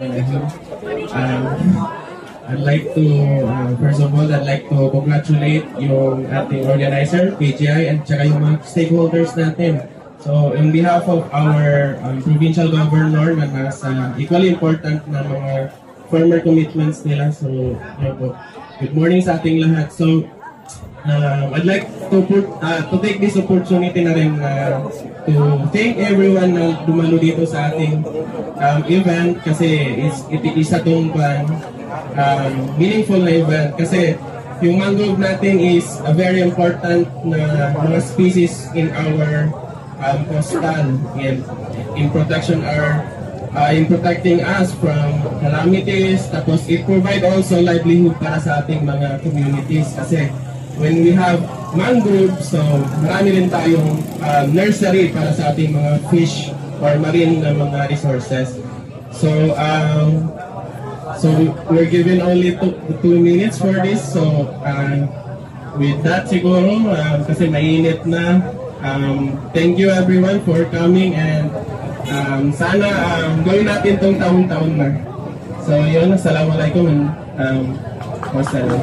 Um, I'd like to, first of all, I'd like to congratulate yung ating organizer, PGI, and saka yung mga stakeholders natin. So, in behalf of our provincial governor na nasa equally important na mga former commitments nila. So, yun po. Good morning sa ating lahat. So, I'd like to take this opportunity na rin to thank everyone na dumalo dito sa ating event kasi isa itong meaningful na event kasi yung mangrove natin is a very important na mga species in our coastal in protection in protecting us from calamities, tapos it provide also livelihood para sa ating mga communities kasi when we have mangrove, so marami rin tayong nursery para sa ating mga fish or marine na mga resources. So we're given only 2 minutes for this. So with that siguro, kasi mainit na, thank you everyone for coming and sana gawin natin itong taon-taon na. So yun, assalamualaikum and wassalam.